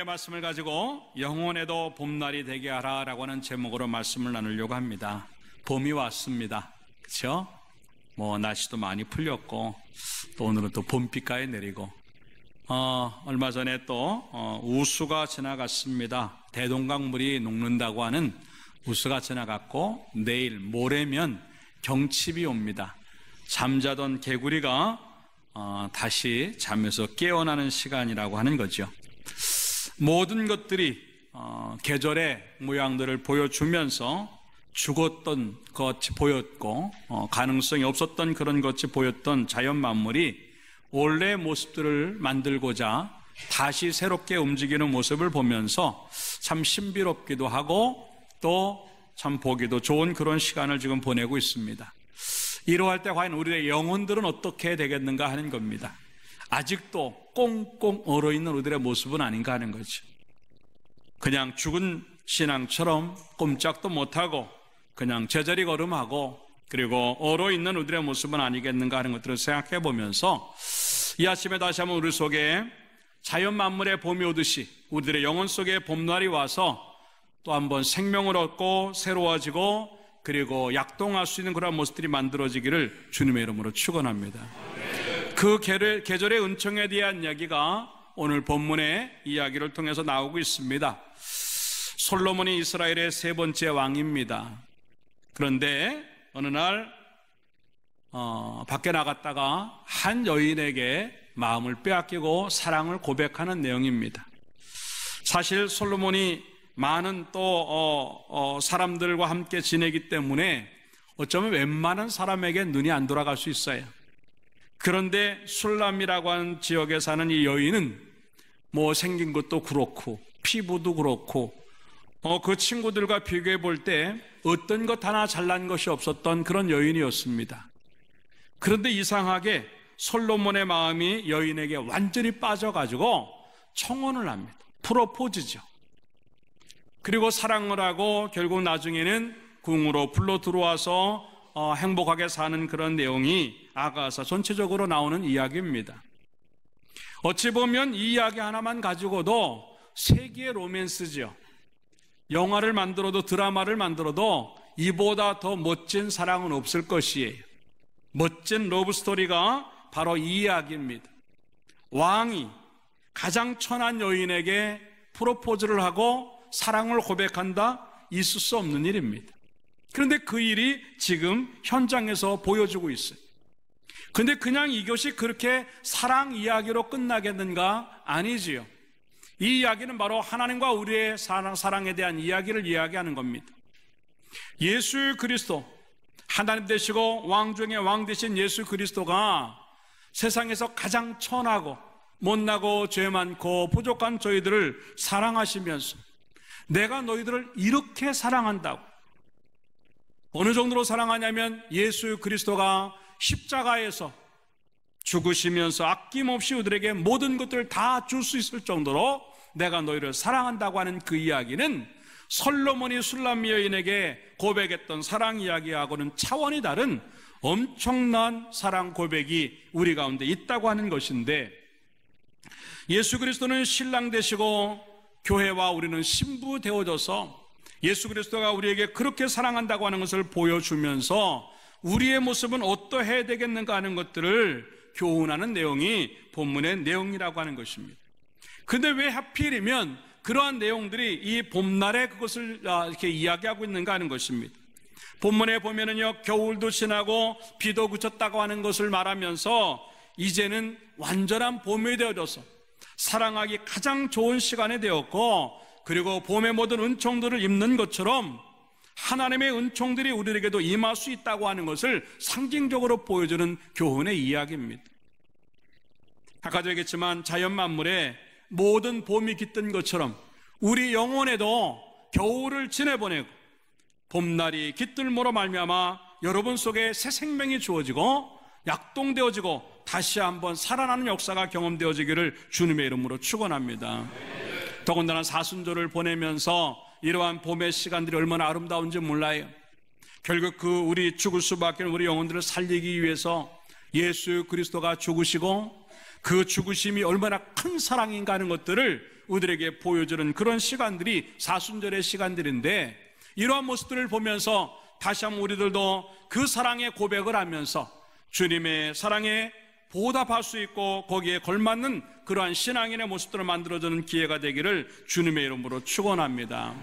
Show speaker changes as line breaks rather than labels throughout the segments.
말씀을 가지고 영혼에도 봄날이 되게 하라라고 하는 제목으로 말씀을 나누려고 합니다. 봄이 왔습니다. 그렇죠? 날씨도 많이 풀렸고 또 오늘은 또 봄비까지 내리고 얼마 전에 또 우수가 지나갔습니다. 대동강물이 녹는다고 하는 우수가 지나갔고 내일 모레면 경칩이 옵니다. 잠자던 개구리가 다시 잠에서 깨어나는 시간이라고 하는 거죠. 모든 것들이 계절의 모양들을 보여주면서 죽었던 것이 보였고 가능성이 없었던 그런 것이 보였던 자연 만물이 원래 모습들을 만들고자 다시 새롭게 움직이는 모습을 보면서 참 신비롭기도 하고 또 참 보기도 좋은 그런 시간을 지금 보내고 있습니다. 이러할 때 과연 우리의 영혼들은 어떻게 되겠는가 하는 겁니다. 아직도 꽁꽁 얼어있는 우리들의 모습은 아닌가 하는 거죠. 그냥 죽은 신앙처럼 꼼짝도 못하고 그냥 제자리 걸음하고 그리고 얼어있는 우리들의 모습은 아니겠는가 하는 것들을 생각해 보면서 이 아침에 다시 한번 우리 속에 자연 만물의 봄이 오듯이 우리들의 영혼 속에 봄날이 와서 또 한번 생명을 얻고 새로워지고 그리고 약동할 수 있는 그런 모습들이 만들어지기를 주님의 이름으로 축원합니다. 그 계절의 은총에 대한 이야기가 오늘 본문의 이야기를 통해서 나오고 있습니다. 솔로몬이 이스라엘의 세 번째 왕입니다. 그런데 어느 날 밖에 나갔다가 한 여인에게 마음을 빼앗기고 사랑을 고백하는 내용입니다. 사실 솔로몬이 많은 또 사람들과 함께 지내기 때문에 어쩌면 웬만한 사람에게 눈이 안 돌아갈 수 있어요. 그런데 술람이라고 하는 지역에 사는 이 여인은 생긴 것도 그렇고 피부도 그렇고 그 친구들과 비교해 볼 때 어떤 것 하나 잘난 것이 없었던 그런 여인이었습니다. 그런데 이상하게 솔로몬의 마음이 여인에게 완전히 빠져가지고 청혼을 합니다. 프로포즈죠. 그리고 사랑을 하고 결국 나중에는 궁으로 불러 들어와서 행복하게 사는 그런 내용이 아가서 전체적으로 나오는 이야기입니다. 어찌 보면 이 이야기 하나만 가지고도 세계의 로맨스죠. 영화를 만들어도 드라마를 만들어도 이보다 더 멋진 사랑은 없을 것이에요. 멋진 러브스토리가 바로 이 이야기입니다. 왕이 가장 천한 여인에게 프로포즈를 하고 사랑을 고백한다? 있을 수 없는 일입니다. 그런데 그 일이 지금 현장에서 보여주고 있어요. 그런데 그냥 이것이 그렇게 사랑 이야기로 끝나겠는가? 아니지요. 이 이야기는 바로 하나님과 우리의 사랑에 대한 이야기를 이야기하는 겁니다. 예수 그리스도, 하나님 되시고 왕 중에 왕 되신 예수 그리스도가 세상에서 가장 천하고 못나고 죄 많고 부족한 저희들을 사랑하시면서 내가 너희들을 이렇게 사랑한다고. 어느 정도로 사랑하냐면 예수 그리스도가 십자가에서 죽으시면서 아낌없이 우리에게 모든 것들을 다 줄 수 있을 정도로 내가 너희를 사랑한다고 하는 그 이야기는 솔로몬이 술람 여인에게 고백했던 사랑 이야기하고는 차원이 다른 엄청난 사랑 고백이 우리 가운데 있다고 하는 것인데, 예수 그리스도는 신랑 되시고 교회와 우리는 신부 되어져서 예수 그리스도가 우리에게 그렇게 사랑한다고 하는 것을 보여주면서 우리의 모습은 어떠해야 되겠는가 하는 것들을 교훈하는 내용이 본문의 내용이라고 하는 것입니다. 근데 왜 하필이면 그러한 내용들이 이 봄날에 그것을 이렇게 이야기하고 있는가 하는 것입니다. 본문에 보면은요, 겨울도 지나고 비도 그쳤다고 하는 것을 말하면서 이제는 완전한 봄이 되어져서 사랑하기 가장 좋은 시간이 되었고, 그리고 봄의 모든 은총들을 입는 것처럼 하나님의 은총들이 우리에게도 임할 수 있다고 하는 것을 상징적으로 보여주는 교훈의 이야기입니다. 아까도 얘기했지만 자연 만물에 모든 봄이 깃든 것처럼 우리 영혼에도 겨울을 지내보내고 봄날이 깃들므로 말미암아 여러분 속에 새 생명이 주어지고 약동되어지고 다시 한번 살아나는 역사가 경험되어지기를 주님의 이름으로 축원합니다. 더군다나 사순절을 보내면서 이러한 봄의 시간들이 얼마나 아름다운지 몰라요. 결국 그 우리 죽을 수밖에 없는 우리 영혼들을 살리기 위해서 예수 그리스도가 죽으시고 그 죽으심이 얼마나 큰 사랑인가 하는 것들을 우리에게 보여주는 그런 시간들이 사순절의 시간들인데, 이러한 모습들을 보면서 다시 한번 우리들도 그 사랑의 고백을 하면서 주님의 사랑에 보답할 수 있고 거기에 걸맞는 그러한 신앙인의 모습들을 만들어주는 기회가 되기를 주님의 이름으로 축원합니다.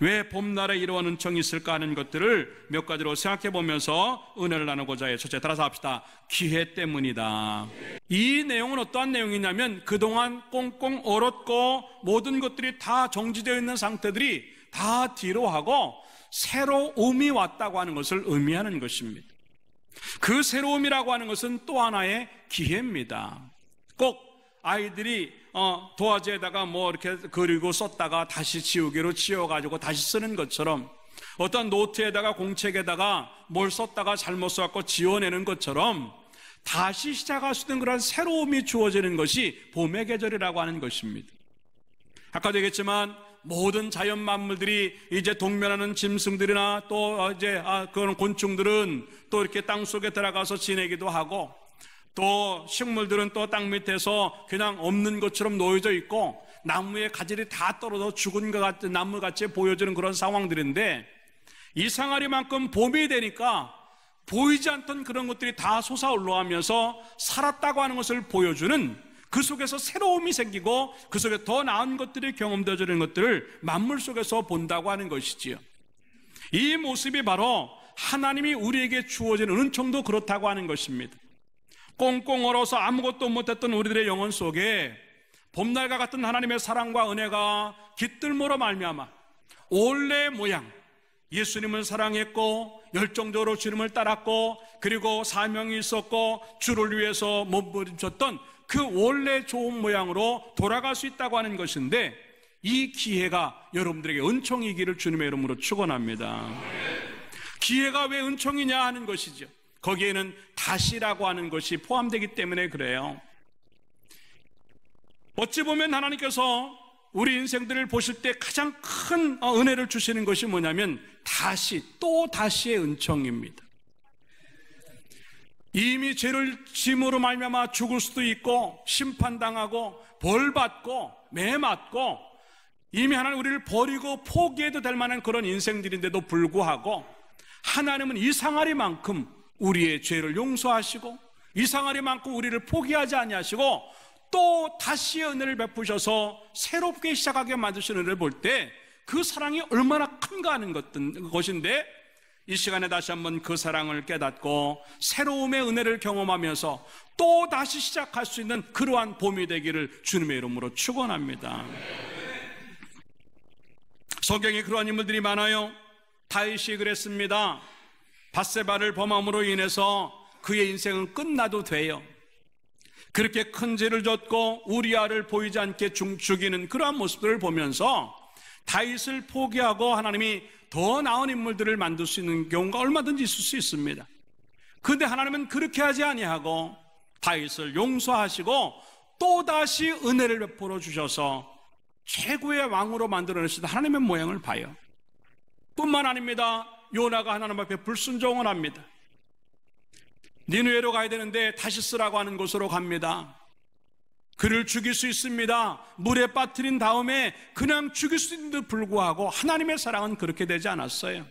왜 봄날에 이러한 은총이 있을까 하는 것들을 몇 가지로 생각해 보면서 은혜를 나누고자 해요. 첫째, 따라서 합시다. 기회 때문이다. 이 내용은 어떠한 내용이냐면 그동안 꽁꽁 얼었고 모든 것들이 다 정지되어 있는 상태들이 다 뒤로 하고 새로움이 왔다고 하는 것을 의미하는 것입니다. 그 새로움이라고 하는 것은 또 하나의 기회입니다. 꼭 아이들이 도화지에다가 뭐 이렇게 그리고 썼다가 다시 지우개로 지워가지고 다시 쓰는 것처럼, 어떤 노트에다가 공책에다가 뭘 썼다가 잘못 써갖고 지워내는 것처럼 다시 시작할 수 있는 그런 새로움이 주어지는 것이 봄의 계절이라고 하는 것입니다. 아까도 얘기했지만 모든 자연 만물들이 이제 동면하는 짐승들이나 또 이제 그런 곤충들은 또 이렇게 땅 속에 들어가서 지내기도 하고, 또 식물들은 또 땅 밑에서 그냥 없는 것처럼 놓여져 있고 나무의 가지를 다 떨어져 죽은 것 같은 나무같이 보여지는 그런 상황들인데, 이 상하리만큼 봄이 되니까 보이지 않던 그런 것들이 다 솟아올라오면서 살았다고 하는 것을 보여주는, 그 속에서 새로움이 생기고 그 속에 더 나은 것들이 경험되어지는 것들을 만물 속에서 본다고 하는 것이지요. 이 모습이 바로 하나님이 우리에게 주어진 은총도 그렇다고 하는 것입니다. 꽁꽁 얼어서 아무것도 못했던 우리들의 영혼 속에 봄날과 같은 하나님의 사랑과 은혜가 깃들므로 말미암아 원래 모양, 예수님을 사랑했고 열정적으로 주님을 따랐고 그리고 사명이 있었고 주를 위해서 몸부림쳤던 그 원래 좋은 모양으로 돌아갈 수 있다고 하는 것인데, 이 기회가 여러분들에게 은총이기를 주님의 이름으로 축원합니다. 기회가 왜 은총이냐 하는 것이죠. 거기에는 다시라고 하는 것이 포함되기 때문에 그래요. 어찌 보면 하나님께서 우리 인생들을 보실 때 가장 큰 은혜를 주시는 것이 뭐냐면 다시 또 다시의 은총입니다. 이미 죄를 짐으로 말미암아 죽을 수도 있고 심판당하고 벌받고 매맞고 이미 하나님 우리를 버리고 포기해도 될 만한 그런 인생들인데도 불구하고 하나님은 이 상하리만큼 우리의 죄를 용서하시고 이 상하리만큼 우리를 포기하지 아니하시고 또 다시 은혜를 베푸셔서 새롭게 시작하게 만드시는 은혜를 볼 때 그 사랑이 얼마나 큰가 하는 것인데, 이 시간에 다시 한번 그 사랑을 깨닫고 새로움의 은혜를 경험하면서 또 다시 시작할 수 있는 그러한 봄이 되기를 주님의 이름으로 축원합니다. 성경에 그러한 인물들이 많아요. 다윗이 그랬습니다. 밧세바를 범함으로 인해서 그의 인생은 끝나도 돼요. 그렇게 큰 죄를 졌고 우리아를 보이지 않게 죽이는 그러한 모습들을 보면서 다윗을 포기하고 하나님이 더 나은 인물들을 만들 수 있는 경우가 얼마든지 있을 수 있습니다. 그런데 하나님은 그렇게 하지 아니하고 다윗을 용서하시고 또다시 은혜를 베풀어 주셔서 최고의 왕으로 만들어내시다 하나님의 모양을 봐요. 뿐만 아닙니다. 요나가 하나님 앞에 불순종을 합니다. 니느웨로 가야 되는데 다시스라고 하는 곳으로 갑니다. 그를 죽일 수 있습니다. 물에 빠뜨린 다음에 그냥 죽일 수 있는데도 불구하고 하나님의 사랑은 그렇게 되지 않았어요.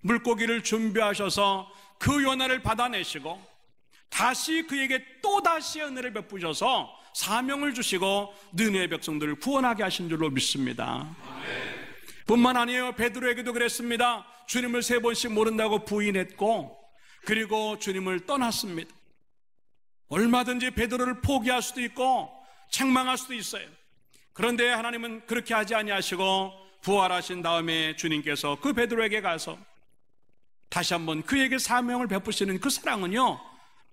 물고기를 준비하셔서 그 요나를 받아내시고 다시 그에게 또다시 은혜를 베푸셔서 사명을 주시고 느느웨 백성들을 구원하게 하신 줄로 믿습니다. 뿐만 아니에요. 베드로에게도 그랬습니다. 주님을 3번씩 모른다고 부인했고 그리고 주님을 떠났습니다. 얼마든지 베드로를 포기할 수도 있고 책망할 수도 있어요. 그런데 하나님은 그렇게 하지 아니하시고 부활하신 다음에 주님께서 그 베드로에게 가서 다시 한번 그에게 사명을 베푸시는 그 사랑은요,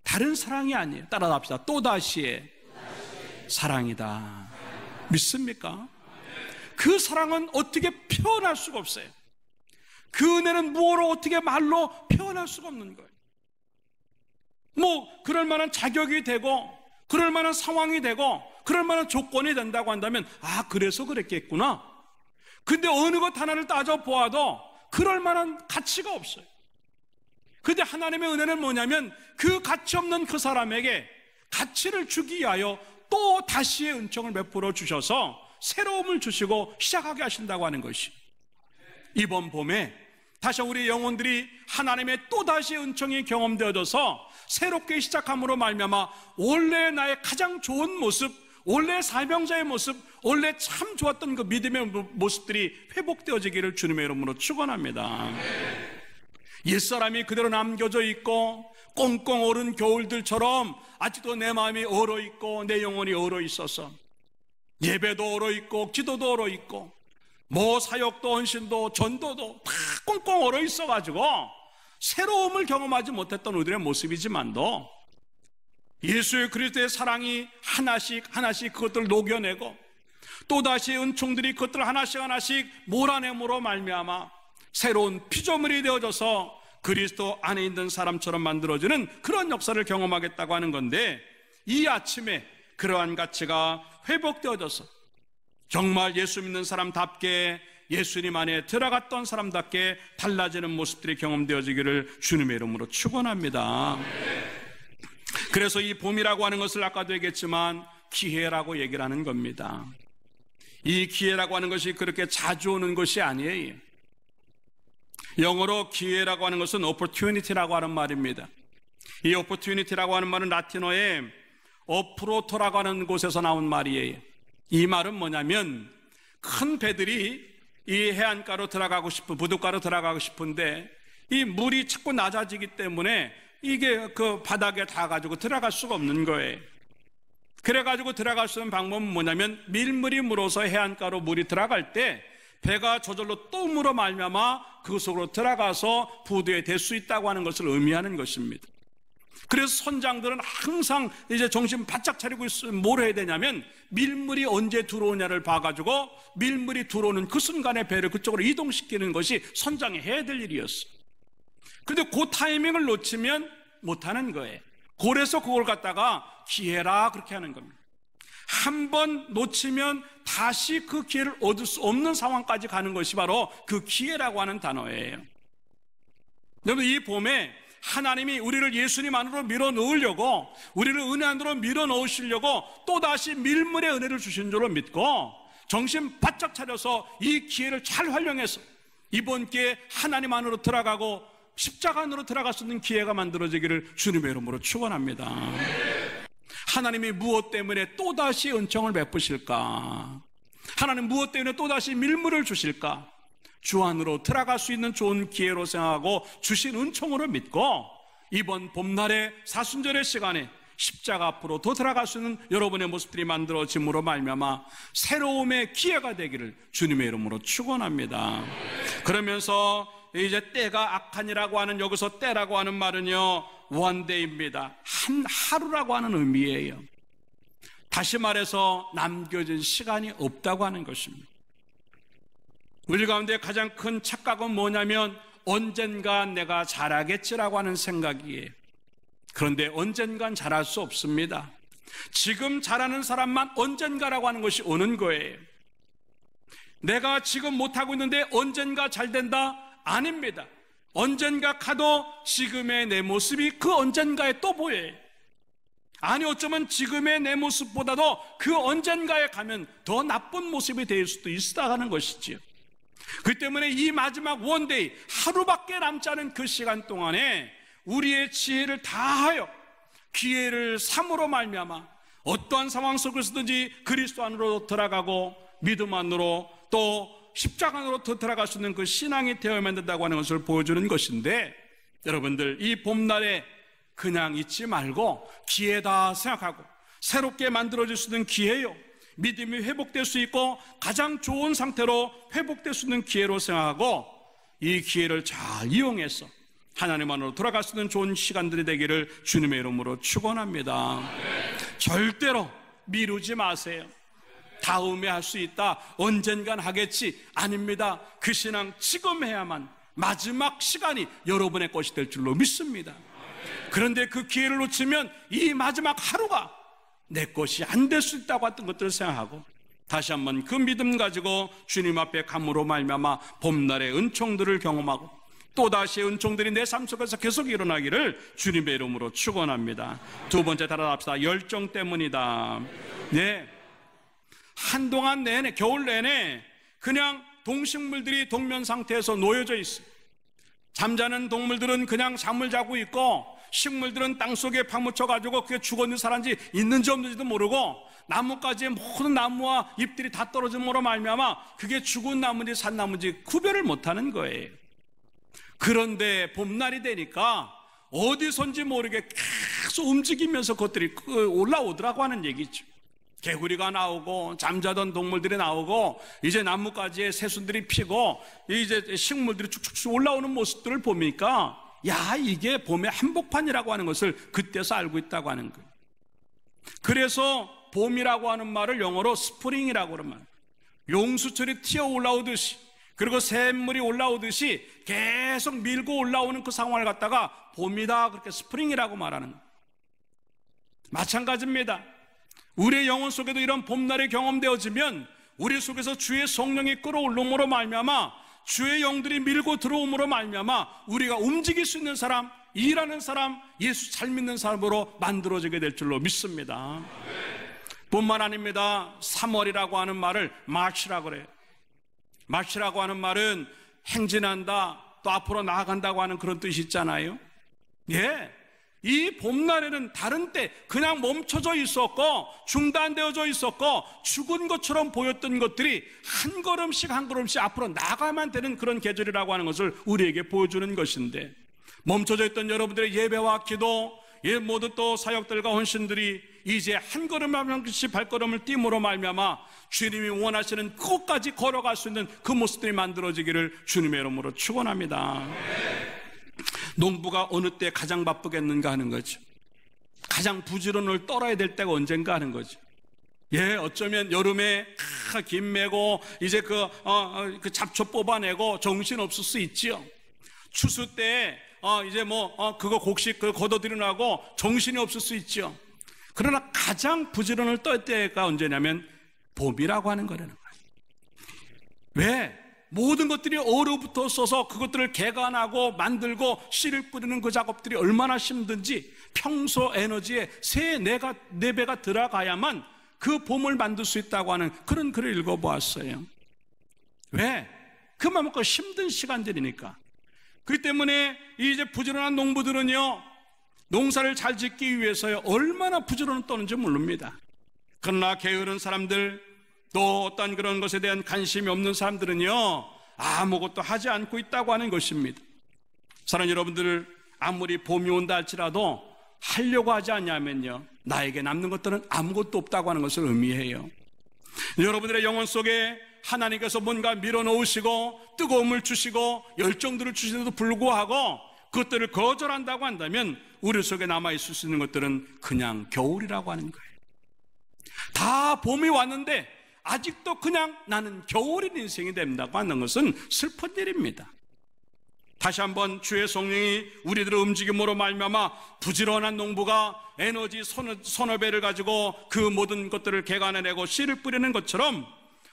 다른 사랑이 아니에요. 따라합시다. 또다시의 사랑이다. 믿습니까? 그 사랑은 어떻게 표현할 수가 없어요. 그 은혜는 무엇으로 어떻게 말로 표현할 수가 없는 거예요. 뭐 그럴 만한 자격이 되고 그럴 만한 상황이 되고 그럴 만한 조건이 된다고 한다면 그래서 그랬겠구나. 근데 어느 것 하나를 따져보아도 그럴 만한 가치가 없어요. 근데 하나님의 은혜는 뭐냐면 그 가치 없는 그 사람에게 가치를 주기 위하여 또 다시의 은총을 베풀어 주셔서 새로움을 주시고 시작하게 하신다고 하는 것이, 이번 봄에 다시 우리 영혼들이 하나님의 또다시 은총이 경험되어져서 새롭게 시작함으로 말미암아 원래 나의 가장 좋은 모습, 원래 사명자의 모습, 원래 참 좋았던 그 믿음의 모습들이 회복되어지기를 주님의 이름으로 축원합니다. 옛사람이 그대로 남겨져 있고 꽁꽁 얼은 겨울들처럼 아직도 내 마음이 얼어 있고 내 영혼이 얼어 있어서 예배도 얼어 있고 기도도 얼어 있고 뭐 사역도 헌신도 전도도 다 꽁꽁 얼어 있어가지고 새로움을 경험하지 못했던 우리의 모습이지만도 예수의 그리스도의 사랑이 하나씩 하나씩 그것들을 녹여내고 또다시 은총들이 그것들을 하나씩 하나씩 몰아내므로 말미암아 새로운 피조물이 되어져서 그리스도 안에 있는 사람처럼 만들어지는 그런 역사를 경험하겠다고 하는 건데, 이 아침에 그러한 가치가 회복되어져서 정말 예수 믿는 사람답게 예수님 안에 들어갔던 사람답게 달라지는 모습들이 경험되어지기를 주님의 이름으로 축원합니다. 그래서 이 봄이라고 하는 것을 아까도 얘기했지만 기회라고 얘기를 하는 겁니다. 이 기회라고 하는 것이 그렇게 자주 오는 것이 아니에요. 영어로 기회라고 하는 것은 opportunity라고 하는 말입니다. 이 opportunity라고 하는 말은 라틴어에 오프로토라고 하는 곳에서 나온 말이에요. 이 말은 뭐냐면 큰 배들이 이 해안가로 들어가고 싶은, 부둣가로 들어가고 싶은데 이 물이 자꾸 낮아지기 때문에 이게 그 바닥에 닿아가지고 들어갈 수가 없는 거예요. 그래가지고 들어갈 수 있는 방법은 뭐냐면 밀물이 물어서 해안가로 물이 들어갈 때 배가 저절로 또 물어 말미암아 그 속으로 들어가서 부두에 댈 수 있다고 하는 것을 의미하는 것입니다. 그래서 선장들은 항상 이제 정신 바짝 차리고 있으면 뭘 해야 되냐면 밀물이 언제 들어오냐를 봐가지고 밀물이 들어오는 그 순간에 배를 그쪽으로 이동시키는 것이 선장이 해야 될 일이었어요. 근데 그 타이밍을 놓치면 못하는 거예요. 그래서 그걸 갖다가 기회라 그렇게 하는 겁니다. 한 번 놓치면 다시 그 기회를 얻을 수 없는 상황까지 가는 것이 바로 그 기회라고 하는 단어예요. 여러분, 이 봄에 하나님이 우리를 예수님 안으로 밀어넣으려고, 우리를 은혜 안으로 밀어넣으시려고 또다시 밀물의 은혜를 주신 줄로 믿고 정신 바짝 차려서 이 기회를 잘 활용해서 이번 기회에 하나님 안으로 들어가고 십자가 안으로 들어갈 수 있는 기회가 만들어지기를 주님의 이름으로 축원합니다. 하나님이 무엇 때문에 또다시 은총을 베푸실까? 하나님 무엇 때문에 또다시 밀물을 주실까? 주 안으로 들어갈 수 있는 좋은 기회로 생각하고 주신 은총으로 믿고 이번 봄날의 사순절의 시간에 십자가 앞으로 더 들어갈 수 있는 여러분의 모습들이 만들어짐으로 말미암아 새로움의 기회가 되기를 주님의 이름으로 축원합니다. 그러면서 이제 때가 악하니라고 하는, 여기서 때라고 하는 말은요 원데이입니다. 한 하루라고 하는 의미예요. 다시 말해서 남겨진 시간이 없다고 하는 것입니다. 우리 가운데 가장 큰 착각은 뭐냐면 언젠가 내가 잘하겠지라고 하는 생각이에요. 그런데 언젠간 잘할 수 없습니다. 지금 잘하는 사람만 언젠가라고 하는 것이 오는 거예요. 내가 지금 못하고 있는데 언젠가 잘 된다? 아닙니다. 언젠가 가도 지금의 내 모습이 그 언젠가에 또 보여요. 아니 어쩌면 지금의 내 모습보다도 그 언젠가에 가면 더 나쁜 모습이 될 수도 있다는 것이지요. 그 때문에 이 마지막 원데이, 하루밖에 남지 않은 그 시간 동안에 우리의 지혜를 다하여 기회를 삼으로 말미암아 어떠한 상황 속에서든지 그리스도 안으로 들어가고 믿음 안으로 또 십자가 안으로 더 들어갈 수 있는 그 신앙이 되어야만 된다고 하는 것을 보여주는 것인데, 여러분들 이 봄날에 그냥 잊지 말고 기회다 생각하고 새롭게 만들어질 수 있는 기회요, 믿음이 회복될 수 있고 가장 좋은 상태로 회복될 수 있는 기회로 생각하고 이 기회를 잘 이용해서 하나님 안으로 돌아갈 수 있는 좋은 시간들이 되기를 주님의 이름으로 축원합니다. 절대로 미루지 마세요. 다음에 할 수 있다, 언젠간 하겠지, 아닙니다. 그 신앙 지금 해야만 마지막 시간이 여러분의 것이 될 줄로 믿습니다. 그런데 그 기회를 놓치면 이 마지막 하루가 내 것이 안 될 수 있다고 했던 것들을 생각하고 다시 한번 그 믿음 가지고 주님 앞에 감으로 말미암아 봄날의 은총들을 경험하고 또다시 은총들이 내 삶 속에서 계속 일어나기를 주님의 이름으로 축원합니다. 두 번째 따라합시다. 열정 때문이다. 네, 한동안 내내, 겨울 내내 그냥 동식물들이 동면 상태에서 놓여져 있어요. 잠자는 동물들은 그냥 잠을 자고 있고, 식물들은 땅속에 파묻혀가지고 그게 죽었는지 살았는지 있는지 없는지도 모르고, 나뭇가지에 모든 나무와 잎들이 다 떨어짐으로 말미암아 그게 죽은 나무인지 산 나무인지 구별을 못하는 거예요. 그런데 봄날이 되니까 어디선지 모르게 계속 움직이면서 그것들이 올라오더라고 하는 얘기죠. 개구리가 나오고 잠자던 동물들이 나오고 이제 나뭇가지에 새순들이 피고 이제 식물들이 쭉쭉쭉 올라오는 모습들을 보니까 야, 이게 봄의 한복판이라고 하는 것을 그때서 알고 있다고 하는 거예요. 그래서 봄이라고 하는 말을 영어로 스프링이라고 그러는 말, 용수철이 튀어 올라오듯이, 그리고 샘물이 올라오듯이 계속 밀고 올라오는 그 상황을 갖다가 봄이다, 그렇게 스프링이라고 말하는 거예요. 마찬가지입니다. 우리의 영혼 속에도 이런 봄날이 경험되어지면 우리 속에서 주의 성령이 끌어올림으로 말미암아, 주의 영들이 밀고 들어옴으로 말미암아 우리가 움직일 수 있는 사람, 일하는 사람, 예수 잘 믿는 사람으로 만들어지게 될 줄로 믿습니다. 뿐만 아닙니다. 3월이라고 하는 말을 마치라고 그래요. 마치라고 하는 말은 행진한다, 또 앞으로 나아간다고 하는 그런 뜻이 있잖아요. 예, 이 봄날에는 다른 때 그냥 멈춰져 있었고 중단되어져 있었고 죽은 것처럼 보였던 것들이 한 걸음씩 한 걸음씩 앞으로 나가만 되는 그런 계절이라고 하는 것을 우리에게 보여주는 것인데, 멈춰져 있던 여러분들의 예배와 기도, 모두 또 사역들과 헌신들이 이제 한 걸음 한 걸음씩 발걸음을 띄므로 말미암아 주님이 원하시는 그곳까지 걸어갈 수 있는 그 모습들이 만들어지기를 주님의 이름으로 축원합니다. 농부가 어느 때 가장 바쁘겠는가 하는 거죠. 가장 부지런을 떨어야 될 때가 언젠가 하는 거죠. 예, 어쩌면 여름에 김 메고 이제 그 잡초 뽑아내고 정신 없을 수 있지요. 추수 때 이제 그거 곡식 걷어들이라고 정신이 없을 수 있죠. 그러나 가장 부지런을 떨 때가 언제냐면 봄이라고 하는 거라는 거예요. 왜? 모든 것들이 얼어붙어 써서 그것들을 개간하고 만들고 씨를 뿌리는 그 작업들이 얼마나 힘든지 평소 에너지에 4배가 들어가야만 그 봄을 만들 수 있다고 하는 그런 글을 읽어보았어요. 왜? 그만큼 힘든 시간들이니까. 그렇기 때문에 이제 부지런한 농부들은요, 농사를 잘 짓기 위해서요 얼마나 부지런을 떠는지 모릅니다. 그러나 게으른 사람들, 또 어떤 그런 것에 대한 관심이 없는 사람들은요 아무것도 하지 않고 있다고 하는 것입니다. 사랑하는 여러분들, 아무리 봄이 온다 할지라도 하려고 하지 않냐면요 나에게 남는 것들은 아무것도 없다고 하는 것을 의미해요. 여러분들의 영혼 속에 하나님께서 뭔가 밀어넣으시고 뜨거움을 주시고 열정들을 주시는데도 불구하고 그것들을 거절한다고 한다면 우리 속에 남아있을 수 있는 것들은 그냥 겨울이라고 하는 거예요. 다 봄이 왔는데 아직도 그냥 나는 겨울인 인생이 된다고 하는 것은 슬픈 일입니다. 다시 한번 주의 성령이 우리들의 움직임으로 말미암아 부지런한 농부가 에너지 서너 배를 가지고 그 모든 것들을 개간해내고 씨를 뿌리는 것처럼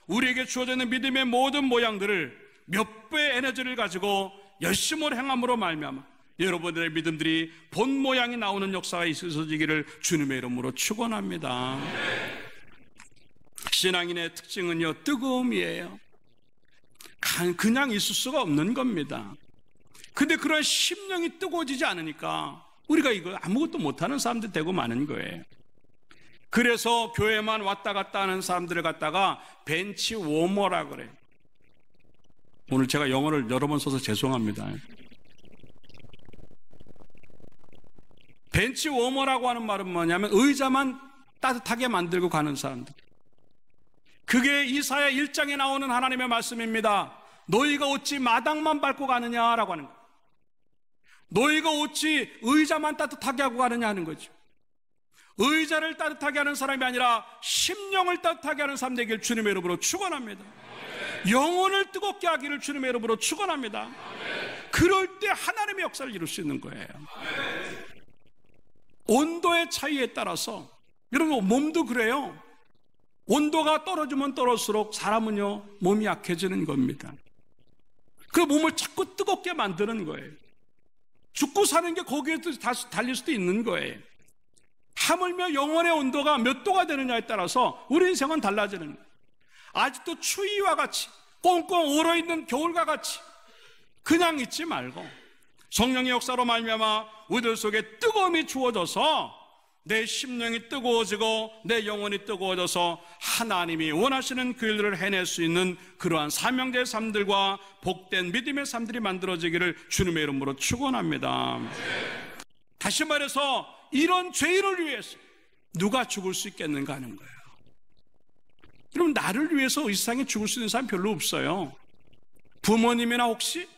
우리에게 주어져 있는 믿음의 모든 모양들을 몇 배의 에너지를 가지고 열심으로 행함으로 말미암아 여러분들의 믿음들이 본 모양이 나오는 역사가 있어지기를 주님의 이름으로 축원합니다. 신앙인의 특징은요 뜨거움이에요. 그냥 있을 수가 없는 겁니다. 근데 그런 심령이 뜨거워지지 않으니까 우리가 이거 아무것도 못하는 사람들 되고 마는 거예요. 그래서 교회만 왔다 갔다 하는 사람들을 갖다가 벤치 워머라 그래요. 오늘 제가 영어를 여러 번 써서 죄송합니다. 벤치 워머라고 하는 말은 뭐냐면 의자만 따뜻하게 만들고 가는 사람들. 그게 이사야 1장에 나오는 하나님의 말씀입니다. 너희가 어찌 마당만 밟고 가느냐라고 하는 거예요. 너희가 어찌 의자만 따뜻하게 하고 가느냐 하는 거죠. 의자를 따뜻하게 하는 사람이 아니라 심령을 따뜻하게 하는 사람 되길 주님의 이름으로 축원합니다. 영혼을 뜨겁게 하기를 주님의 이름으로 축원합니다. 그럴 때 하나님의 역사를 이룰 수 있는 거예요. 온도의 차이에 따라서 여러분 몸도 그래요. 온도가 떨어지면 떨어질수록 사람은요 몸이 약해지는 겁니다. 그 몸을 자꾸 뜨겁게 만드는 거예요. 죽고 사는 게 거기에 다시 달릴 수도 있는 거예요. 하물며 영혼의 온도가 몇 도가 되느냐에 따라서 우리 인생은 달라지는 거예요. 아직도 추위와 같이 꽁꽁 얼어있는 겨울과 같이 그냥 있지 말고 성령의 역사로 말미암아 우리들 속에 뜨거움이 주어져서 내 심령이 뜨거워지고 내 영혼이 뜨거워져서 하나님이 원하시는 그 일들을 해낼 수 있는 그러한 사명자의 삶들과 복된 믿음의 삶들이 만들어지기를 주님의 이름으로 축원합니다. 다시 말해서 이런 죄인을 위해서 누가 죽을 수 있겠는가 하는 거예요. 그럼 나를 위해서 이 세상에 죽을 수 있는 사람 별로 없어요. 부모님이나 혹시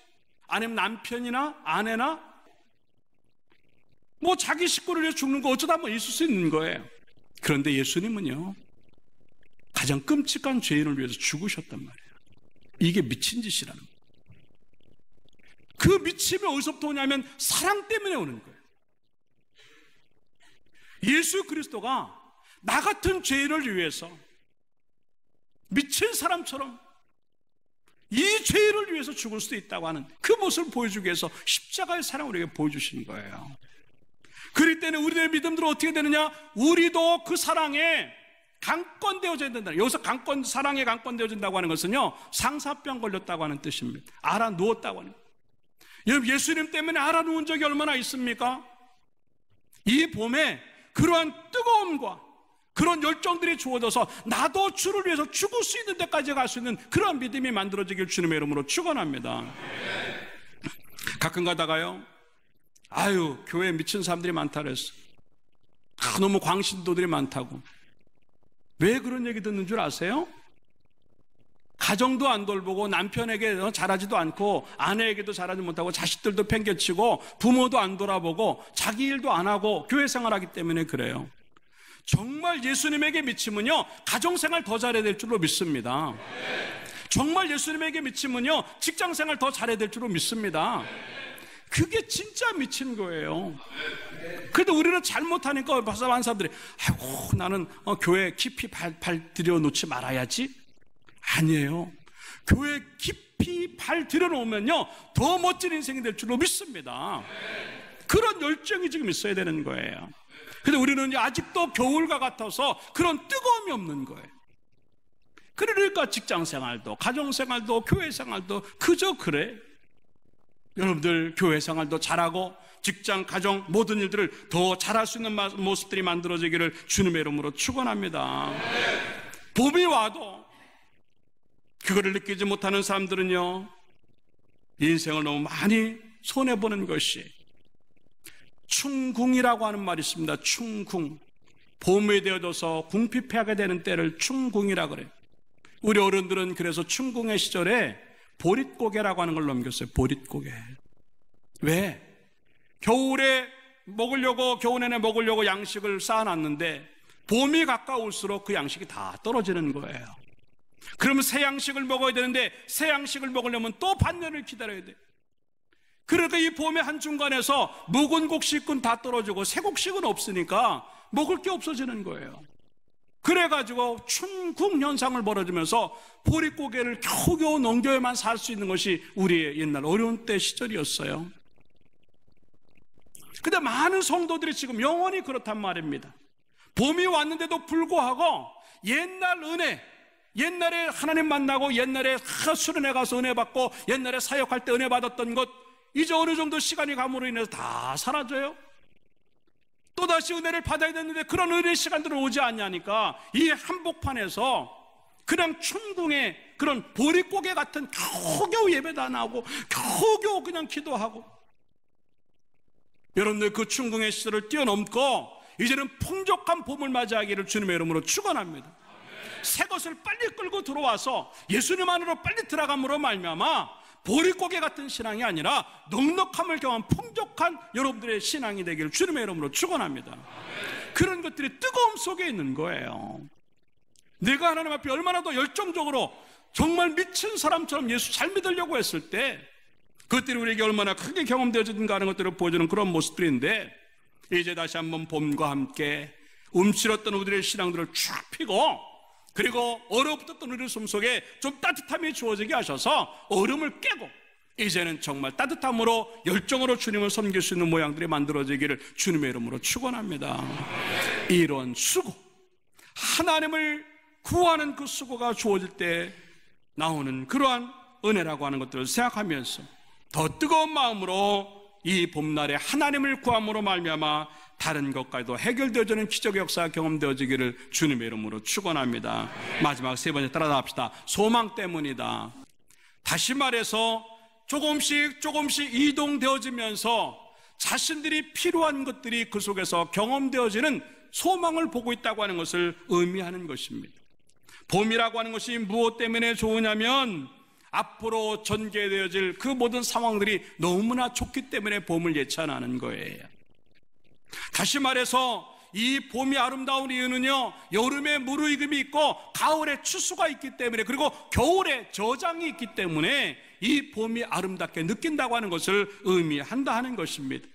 아니면 남편이나 아내나 뭐 자기 식구를 위해서 죽는 거 어쩌다 한번 있을 수 있는 거예요. 그런데 예수님은요, 가장 끔찍한 죄인을 위해서 죽으셨단 말이에요. 이게 미친 짓이라는 거예요. 그 미침이 어디서부터 오냐면 사랑 때문에 오는 거예요. 예수 그리스도가 나 같은 죄인을 위해서 미친 사람처럼 이 죄인을 위해서 죽을 수도 있다고 하는 그 모습을 보여주기 위해서 십자가의 사랑을 우리에게 보여주신 거예요. 그럴 때는 우리의 믿음들은 어떻게 되느냐? 우리도 그 사랑에 강권되어져야 된다. 여기서 사랑에 강권되어진다고 하는 것은요, 상사병 걸렸다고 하는 뜻입니다. 알아 누웠다고 하는 거예요. 여러분, 예수님 때문에 알아 누운 적이 얼마나 있습니까? 이 봄에 그러한 뜨거움과 그런 열정들이 주어져서 나도 주를 위해서 죽을 수 있는 데까지 갈 수 있는 그런 믿음이 만들어지길 주님의 이름으로 축원합니다. 가끔 가다가요, 아유, 교회에 미친 사람들이 많다 그랬어. 너무 광신도들이 많다고. 왜 그런 얘기 듣는 줄 아세요? 가정도 안 돌보고 남편에게 잘하지도 않고 아내에게도 잘하지 못하고 자식들도 팽개치고 부모도 안 돌아보고 자기 일도 안 하고 교회 생활하기 때문에 그래요. 정말 예수님에게 미치면요, 가정생활 더 잘해야 될 줄로 믿습니다. 정말 예수님에게 미치면요, 직장생활 더 잘해야 될 줄로 믿습니다. 그게 진짜 미친 거예요. 그런데 우리는 잘못하니까 많은 사람들이 아이고, 나는 교회 깊이 발 들여놓지 말아야지. 아니에요. 교회 깊이 발 들여놓으면요, 더 멋진 인생이 될 줄로 믿습니다. 그런 열정이 지금 있어야 되는 거예요. 근데 우리는 아직도 겨울과 같아서 그런 뜨거움이 없는 거예요. 그러니까 직장생활도 가정생활도 교회생활도 그저 그래. 여러분들 교회 생활도 잘하고 직장, 가정 모든 일들을 더 잘할 수 있는 모습들이 만들어지기를 주님의 이름으로 축원합니다. 봄이 와도 그거를 느끼지 못하는 사람들은요, 인생을 너무 많이 손해보는 것이 충궁이라고 하는 말이 있습니다. 충궁. 봄이 되어져서 궁핍해하게 되는 때를 충궁이라 그래요. 우리 어른들은 그래서 충궁의 시절에 보릿고개라고 하는 걸 넘겼어요. 보릿고개. 왜? 겨울에 먹으려고, 겨울 내내 먹으려고 양식을 쌓아놨는데 봄이 가까울수록 그 양식이 다 떨어지는 거예요. 그러면 새 양식을 먹어야 되는데 새 양식을 먹으려면 또 반년을 기다려야 돼요. 그러니까 이 봄의 한중간에서 묵은 곡식은 다 떨어지고 새 곡식은 없으니까 먹을 게 없어지는 거예요. 그래가지고 충궁 현상을 벌어지면서 보릿고개를 겨우겨우 넘겨야만 살 수 있는 것이 우리의 옛날 어려운 때 시절이었어요. 근데 많은 성도들이 지금 영원히 그렇단 말입니다. 봄이 왔는데도 불구하고 옛날 은혜, 옛날에 하나님 만나고 옛날에 수련회 가서 은혜 받고 옛날에 사역할 때 은혜 받았던 것, 이제 어느 정도 시간이 감으로 인해서 다 사라져요. 또다시 은혜를 받아야 되는데 그런 은혜 시간들은 오지 않냐니까 이 한복판에서 그냥 충궁의 그런 보릿고개 같은 겨우겨우 예배도 안 하고 겨우겨우 그냥 기도하고, 여러분들 그 충궁의 시절을 뛰어넘고 이제는 풍족한 봄을 맞이하기를 주님의 이름으로 축원합니다. 새 것을 빨리 끌고 들어와서 예수님 안으로 빨리 들어감으로 말미암아 보릿고개 같은 신앙이 아니라 넉넉함을 경한 풍족한 여러분들의 신앙이 되기를 주님의 이름으로 축원합니다. 그런 것들이 뜨거움 속에 있는 거예요. 내가 하나님 앞에 얼마나 더 열정적으로 정말 미친 사람처럼 예수 잘 믿으려고 했을 때 그것들이 우리에게 얼마나 크게 경험되어지는가 하는 것들을 보여주는 그런 모습들인데, 이제 다시 한번 봄과 함께 움츠렸던 우리들의 신앙들을 쭉 펴고, 그리고 얼어붙었던 우리 숨속에 좀 따뜻함이 주어지게 하셔서 얼음을 깨고 이제는 정말 따뜻함으로 열정으로 주님을 섬길 수 있는 모양들이 만들어지기를 주님의 이름으로 축원합니다. 이런 수고, 하나님을 구하는 그 수고가 주어질 때 나오는 그러한 은혜라고 하는 것들을 생각하면서 더 뜨거운 마음으로 이 봄날에 하나님을 구함으로 말미암아 다른 것까지도 해결되어지는 기적의 역사가 경험되어지기를 주님의 이름으로 축원합니다. 마지막 세 번째 따라 합시다. 소망 때문이다. 다시 말해서 조금씩 이동되어지면서 자신들이 필요한 것들이 그 속에서 경험되어지는 소망을 보고 있다고 하는 것을 의미하는 것입니다. 봄이라고 하는 것이 무엇 때문에 좋으냐면 앞으로 전개되어질 그 모든 상황들이 너무나 좋기 때문에 봄을 예찬하는 거예요. 다시 말해서 이 봄이 아름다운 이유는요, 여름에 무르익음이 있고 가을에 추수가 있기 때문에, 그리고 겨울에 저장이 있기 때문에 이 봄이 아름답게 느낀다고 하는 것을 의미한다 하는 것입니다.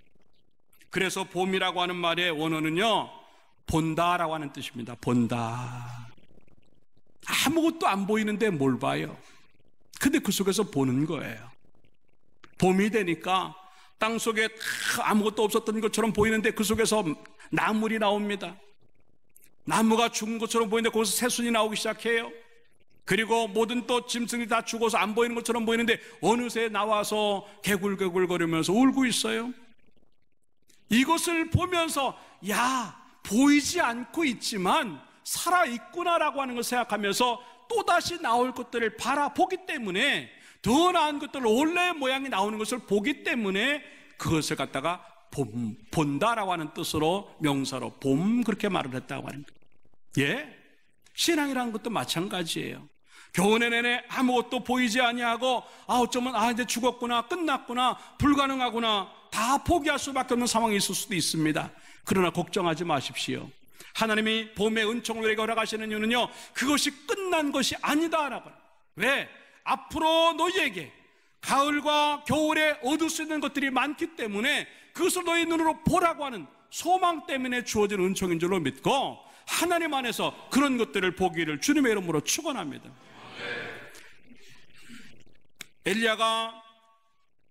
그래서 봄이라고 하는 말의 원어는요, 본다라고 하는 뜻입니다. 본다. 아무것도 안 보이는데 뭘 봐요? 근데 그 속에서 보는 거예요. 봄이 되니까 땅 속에 아무것도 없었던 것처럼 보이는데 그 속에서 나물이 나옵니다. 나무가 죽은 것처럼 보이는데 거기서 새순이 나오기 시작해요. 그리고 모든 또 짐승이 다 죽어서 안 보이는 것처럼 보이는데 어느새 나와서 개굴개굴거리면서 울고 있어요. 이것을 보면서 야, 보이지 않고 있지만 살아있구나라고 하는 것을 생각하면서 또다시 나올 것들을 바라보기 때문에, 더 나은 것들 원래의 모양이 나오는 것을 보기 때문에 그것을 갖다가 본다라고 하는 뜻으로 명사로 봄 그렇게 말을 했다고 하는 거예요. 예? 신앙이라는 것도 마찬가지예요. 겨우내 내내 아무것도 보이지 아니하고 어쩌면 이제 죽었구나, 끝났구나, 불가능하구나, 다 포기할 수밖에 없는 상황이 있을 수도 있습니다. 그러나 걱정하지 마십시오. 하나님이 봄의 은총을 우리에게 허락하시는 이유는요, 그것이 끝난 것이 아니다라고. 왜? 앞으로 너희에게 가을과 겨울에 얻을 수 있는 것들이 많기 때문에 그것을 너희 눈으로 보라고 하는 소망 때문에 주어진 은총인 줄로 믿고 하나님 안에서 그런 것들을 보기를 주님의 이름으로 축원합니다. 엘리야가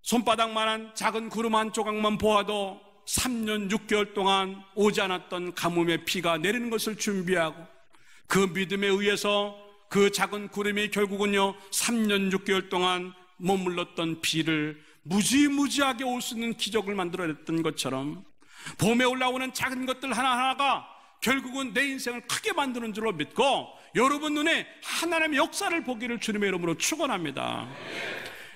손바닥만한 작은 구름 한 조각만 보아도 3년 6개월 동안 오지 않았던 가뭄의 비가 내리는 것을 준비하고, 그 믿음에 의해서 그 작은 구름이 결국은요 3년 6개월 동안 머물렀던 비를 무지무지하게 올 수 있는 기적을 만들어냈던 것처럼, 봄에 올라오는 작은 것들 하나하나가 결국은 내 인생을 크게 만드는 줄로 믿고 여러분 눈에 하나님의 역사를 보기를 주님의 이름으로 축원합니다.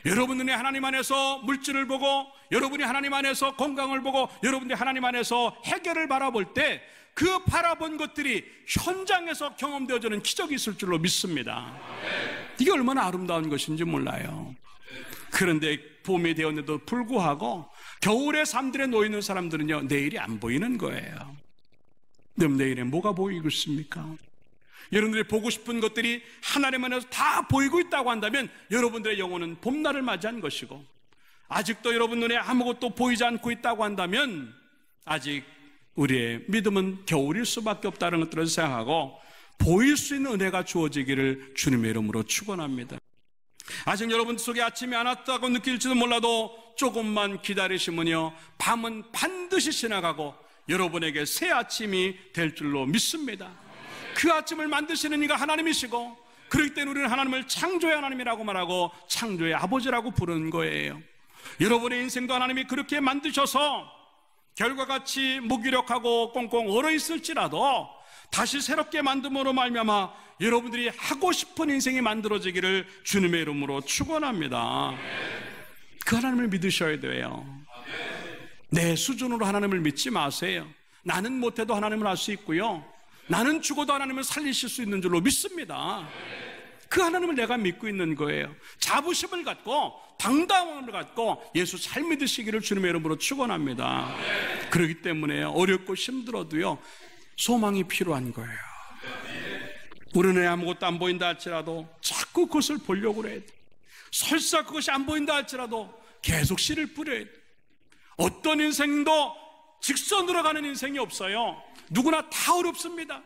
여러분 눈에 하나님 안에서 물질을 보고, 여러분이 하나님 안에서 건강을 보고, 여러분들이 하나님 안에서 해결을 바라볼 때 그 바라본 것들이 현장에서 경험되어지는 기적이 있을 줄로 믿습니다. 이게 얼마나 아름다운 것인지 몰라요. 그런데 봄이 되었는데도 불구하고 겨울의 삶들에 놓이는 사람들은요, 내일이 안 보이는 거예요. 그럼 내일에 뭐가 보이겠습니까? 여러분들이 보고 싶은 것들이 하나님 안에서 다 보이고 있다고 한다면 여러분들의 영혼은 봄날을 맞이한 것이고, 아직도 여러분 눈에 아무것도 보이지 않고 있다고 한다면 아직 우리의 믿음은 겨울일 수밖에 없다는 것들을 생각하고 보일 수 있는 은혜가 주어지기를 주님의 이름으로 축원합니다. 아직 여러분 속에 아침이 안 왔다고 느낄지도 몰라도 조금만 기다리시면요, 밤은 반드시 지나가고 여러분에게 새 아침이 될 줄로 믿습니다. 그 아침을 만드시는 이가 하나님이시고, 그렇기 때문에 우리는 하나님을 창조의 하나님이라고 말하고 창조의 아버지라고 부르는 거예요. 여러분의 인생도 하나님이 그렇게 만드셔서 결과같이 무기력하고 꽁꽁 얼어있을지라도 다시 새롭게 만듦으로 말미암아 여러분들이 하고 싶은 인생이 만들어지기를 주님의 이름으로 축원합니다. 그 하나님을 믿으셔야 돼요. 내 수준으로 하나님을 믿지 마세요. 나는 못해도 하나님을 알 수 있고요, 나는 죽어도 하나님을 살리실 수 있는 줄로 믿습니다. 그 하나님을 내가 믿고 있는 거예요. 자부심을 갖고 당당함을 갖고 예수 잘 믿으시기를 주님의 이름으로 축원합니다. 그렇기 때문에 어렵고 힘들어도요, 소망이 필요한 거예요. 우리는 아무것도 안 보인다 할지라도 자꾸 그것을 보려고 그래야 돼. 설사 그것이 안 보인다 할지라도 계속 씨를 뿌려야 돼. 어떤 인생도 직선으로 가는 인생이 없어요. 누구나 다 어렵습니다.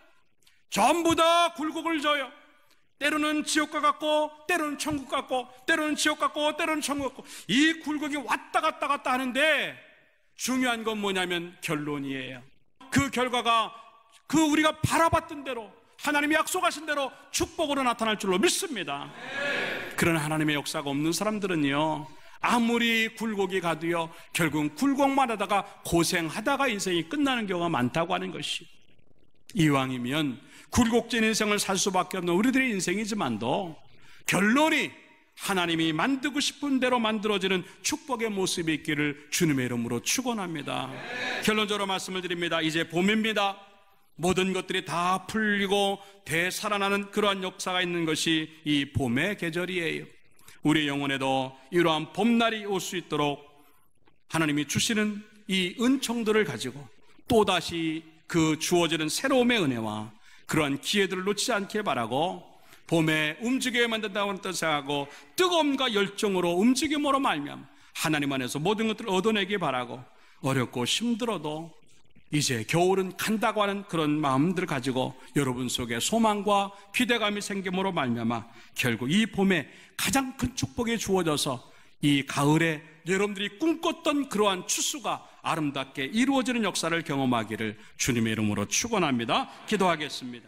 전부 다 굴곡을 져요. 때로는 지옥과 같고, 때로는 천국 같고, 때로는 지옥 같고, 때로는 천국 같고, 이 굴곡이 왔다 갔다 하는데 중요한 건 뭐냐면 결론이에요. 그 결과가 그 우리가 바라봤던 대로 하나님이 약속하신 대로 축복으로 나타날 줄로 믿습니다. 그런 하나님의 역사가 없는 사람들은요, 아무리 굴곡이 가도요, 결국은 굴곡만 하다가 고생하다가 인생이 끝나는 경우가 많다고 하는 것이, 이왕이면 굴곡진 인생을 살 수밖에 없는 우리들의 인생이지만도 결론이 하나님이 만들고 싶은 대로 만들어지는 축복의 모습이 있기를 주님의 이름으로 축원합니다. 결론적으로 말씀을 드립니다. 이제 봄입니다. 모든 것들이 다 풀리고 되살아나는 그러한 역사가 있는 것이 이 봄의 계절이에요. 우리 영혼에도 이러한 봄날이 올 수 있도록 하나님이 주시는 이 은총들을 가지고 또다시 그 주어지는 새로움의 은혜와 그러한 기회들을 놓치지 않게 바라고, 봄에 움직여야 만든다고 생각하고 뜨거움과 열정으로 움직임으로 말미암아 하나님 안에서 모든 것들을 얻어내기 바라고, 어렵고 힘들어도 이제 겨울은 간다고 하는 그런 마음들을 가지고 여러분 속에 소망과 기대감이 생김으로 말미암아 결국 이 봄에 가장 큰 축복이 주어져서 이 가을에 여러분들이 꿈꿨던 그러한 추수가 아름답게 이루어지는 역사를 경험하기를 주님의 이름으로 축원합니다. 기도하겠습니다.